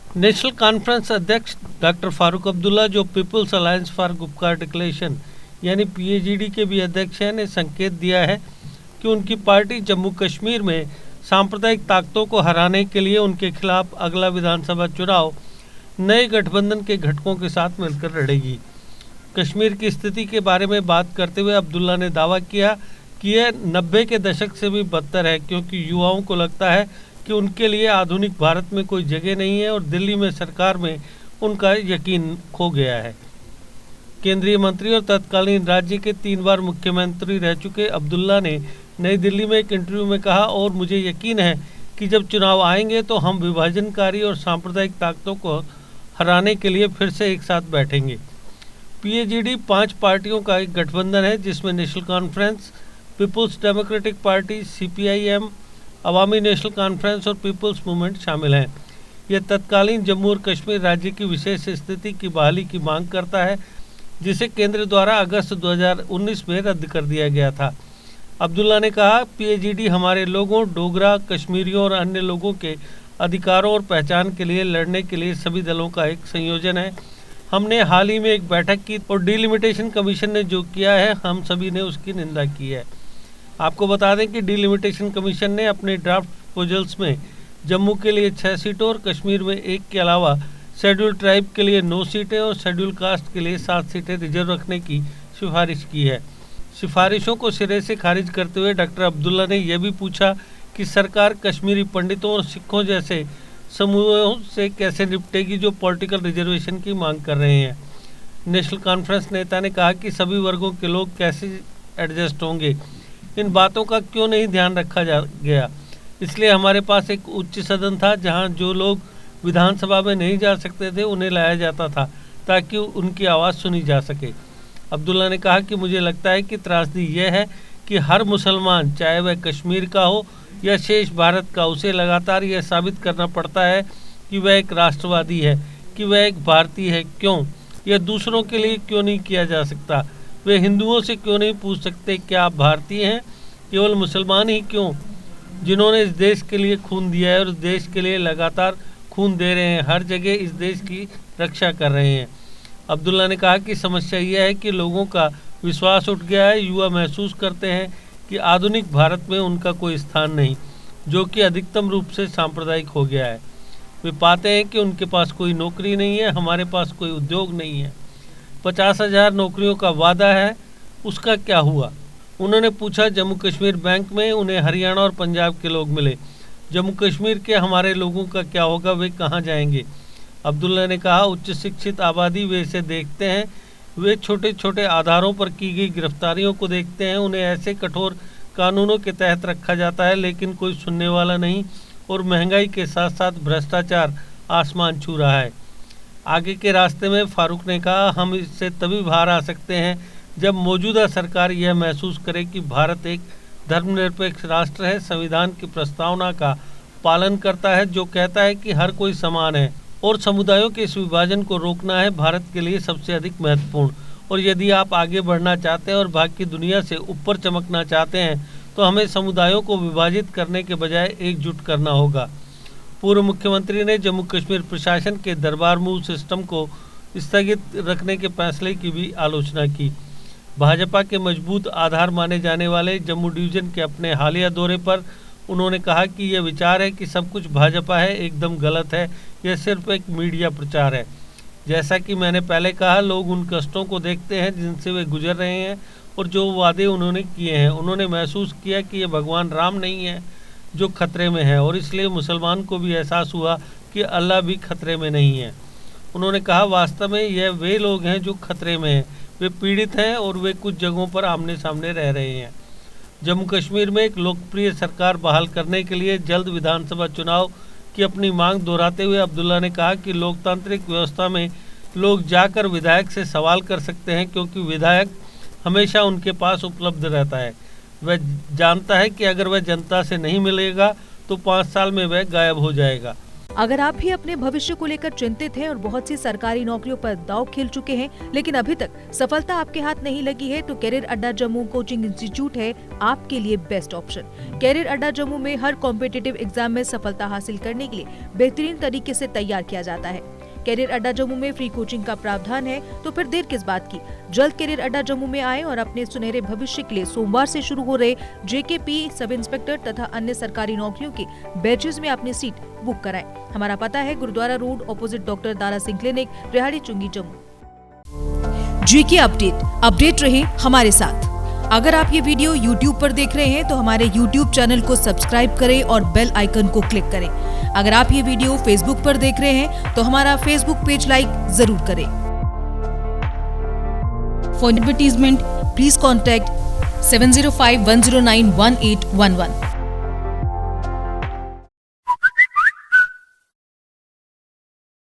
National conference अध्यक्ष doctor Farooq Abdullah, जो people's alliance for Gupkar declaration यानी पीएजीडी के भी अध्यक्ष हैं, ने संकेत दिया है कि उनकी पार्टी जम्मू कश्मीर में सांप्रदायिक ताकतों को हराने के लिए उनके खिलाफ अगला विधानसभा चुनाव नए गठबंधन के घटकों के साथ मिलकर लड़ेगी। कश्मीर की स्थिति के बारे में बात करते हुए अब्दुल्ला ने दावा किया कि यह 90 के दशक से भी बदतर है, क्योंकि युवाओं को लगता है कि उनके लिए आधुनिक भारत में कोई जगह नहीं है और दिल्ली में सरकार में उनका यकीन खो गया है। केंद्रीय मंत्री और तत्कालीन राज्य के 3 बार मुख्यमंत्री रह चुके अब्दुल्ला ने नई दिल्ली में एक इंटरव्यू में कहा, और मुझे यकीन है कि जब चुनाव आएंगे तो हम विभाजनकारी और सांप्रदायिक ताकतों को हराने के लिए फिर से एक साथ बैठेंगे। पीएजीडी 5 पार्टियों का एक गठबंधन है, जिसमें नेशनल कॉन्फ्रेंस, पीपुल्स डेमोक्रेटिक पार्टी, सीपीआईएम, अवामी नेशनल कॉन्फ्रेंस और पीपुल्स मूवमेंट शामिल हैं। यह तत्कालीन जम्मू और कश्मीर राज्य की विशेष स्थिति की बहाली की मांग करता है, जिसे केंद्र द्वारा अगस्त 2019 में रद्द कर दिया गया था। अब्दुल्ला ने कहा, पीएजीडी हमारे लोगों, डोगरा, कश्मीरियों और अन्य लोगों के अधिकारों और पहचान के लिए लड़ने के लिए सभी दलों का एक संयोजन है। हमने हाल ही में एक बैठक की और डिलिमिटेशन कमीशन ने जो किया है, हम सभी ने उसकी निंदा की है। आपको बता दें कि डिलिमिटेशन कमीशन ने अपने ड्राफ्ट प्रपोजल्स में जम्मू के लिए 6 सीटों और कश्मीर में 1 के अलावा शेड्यूल ट्राइब के लिए 9 सीटें और शेड्यूल कास्ट के लिए 7 सीटें रिजर्व रखने की सिफारिश की है। सिफारिशों को सिरे से खारिज करते हुए डॉक्टर अब्दुल्ला ने यह भी पूछा कि सरकार कश्मीरी पंडितों और सिखों जैसे समूहों से कैसे निपटेगी जो पॉलिटिकल रिजर्वेशन की मांग कर रहे हैं। नेशनल कॉन्फ्रेंस नेता ने कहा कि सभी वर्गों के लोग कैसे एडजस्ट होंगे, इन बातों का क्यों नहीं ध्यान रखा गया। इसलिए हमारे पास एक उच्च सदन था, जहां जो लोग विधानसभा में नहीं जा सकते थे उन्हें लाया जाता था ताकि उनकी आवाज़ सुनी जा सके। अब्दुल्ला ने कहा कि मुझे लगता है कि त्रासदी यह है कि हर मुसलमान, चाहे वह कश्मीर का हो या शेष भारत का, उसे लगातार यह साबित करना पड़ता है कि वह एक राष्ट्रवादी है, कि वह एक भारतीय है। क्यों यह दूसरों के लिए क्यों नहीं किया जा सकता? वे हिंदुओं से क्यों नहीं पूछ सकते क्या आप भारतीय हैं? केवल मुसलमान ही क्यों, जिन्होंने इस देश के लिए खून दिया है और इस देश के लिए लगातार खून दे रहे हैं, हर जगह इस देश की रक्षा कर रहे हैं। अब्दुल्ला ने कहा कि समस्या यह है कि लोगों का विश्वास उठ गया है। युवा महसूस करते हैं कि आधुनिक भारत में उनका कोई स्थान नहीं, जो कि अधिकतम रूप से सांप्रदायिक हो गया है। वे पाते हैं कि उनके पास कोई नौकरी नहीं है, हमारे पास कोई उद्योग नहीं है। 50,000 नौकरियों का वादा है, उसका क्या हुआ? उन्होंने पूछा। जम्मू कश्मीर बैंक में उन्हें हरियाणा और पंजाब के लोग मिले, जम्मू कश्मीर के हमारे लोगों का क्या होगा, वे कहाँ जाएंगे? अब्दुल्ला ने कहा, उच्च शिक्षित आबादी वे इसे देखते हैं, वे छोटे छोटे आधारों पर की गई गिरफ्तारियों को देखते हैं, उन्हें ऐसे कठोर कानूनों के तहत रखा जाता है लेकिन कोई सुनने वाला नहीं, और महंगाई के साथ साथ भ्रष्टाचार आसमान छू रहा है। आगे के रास्ते में फारूक ने कहा, हम इससे तभी बाहर आ सकते हैं जब मौजूदा सरकार यह महसूस करे कि भारत एक धर्मनिरपेक्ष राष्ट्र है, संविधान की प्रस्तावना का पालन करता है जो कहता है कि हर कोई समान है और समुदायों के इस विभाजन को रोकना है भारत के लिए सबसे अधिक महत्वपूर्ण। और यदि आप आगे बढ़ना चाहते हैं और बाकी दुनिया से ऊपर चमकना चाहते हैं तो हमें समुदायों को विभाजित करने के बजाय एकजुट करना होगा। पूर्व मुख्यमंत्री ने जम्मू कश्मीर प्रशासन के दरबार मूव सिस्टम को स्थगित रखने के फैसले की भी आलोचना की। भाजपा के मजबूत आधार माने जाने वाले जम्मू डिवीज़न के अपने हालिया दौरे पर उन्होंने कहा कि यह विचार है कि सब कुछ भाजपा है, एकदम गलत है, यह सिर्फ एक मीडिया प्रचार है। जैसा कि मैंने पहले कहा, लोग उन कष्टों को देखते हैं जिनसे वे गुजर रहे हैं और जो वादे उन्होंने किए हैं। उन्होंने महसूस किया कि यह भगवान राम नहीं है जो खतरे में है, और इसलिए मुसलमान को भी एहसास हुआ कि अल्लाह भी खतरे में नहीं है। उन्होंने कहा, वास्तव में यह वे लोग हैं जो खतरे में हैं, वे पीड़ित हैं और वे कुछ जगहों पर आमने सामने रह रहे हैं। जम्मू कश्मीर में एक लोकप्रिय सरकार बहाल करने के लिए जल्द विधानसभा चुनाव की अपनी मांग दोहराते हुए अब्दुल्ला ने कहा कि लोकतांत्रिक व्यवस्था में लोग जाकर विधायक से सवाल कर सकते हैं, क्योंकि विधायक हमेशा उनके पास उपलब्ध रहता है। वह जानता है कि अगर वह जनता से नहीं मिलेगा तो 5 साल में वह गायब हो जाएगा। अगर आप भी अपने भविष्य को लेकर चिंतित हैं और बहुत सी सरकारी नौकरियों पर दांव खेल चुके हैं, लेकिन अभी तक सफलता आपके हाथ नहीं लगी है, तो कैरियर अड्डा जम्मू कोचिंग इंस्टीट्यूट है आपके लिए बेस्ट ऑप्शन। कैरियर अड्डा जम्मू में हर कॉम्पिटिटिव एग्जाम में सफलता हासिल करने के लिए बेहतरीन तरीके से तैयार किया जाता है। कैरियर अड्डा जम्मू में फ्री कोचिंग का प्रावधान है, तो फिर देर किस बात की। जल्द कैरियर अड्डा जम्मू में आए और अपने सुनहरे भविष्य के लिए सोमवार से शुरू हो रहे जेकेपी, सब इंस्पेक्टर तथा अन्य सरकारी नौकरियों के बैचेस में अपनी सीट बुक कराएं। हमारा पता है Gurudwara road, opposite doctor Dara Singh clinic, Rehari Chungi, Jammu. GK update रहे हमारे साथ। अगर आप ये वीडियो YouTube पर देख रहे हैं तो हमारे YouTube चैनल को सब्सक्राइब करें और बेल आइकन को क्लिक करें। अगर आप ये वीडियो Facebook पर देख रहे हैं तो हमारा Facebook पेज लाइक जरूर करें। For advertisement please contact 7051091811।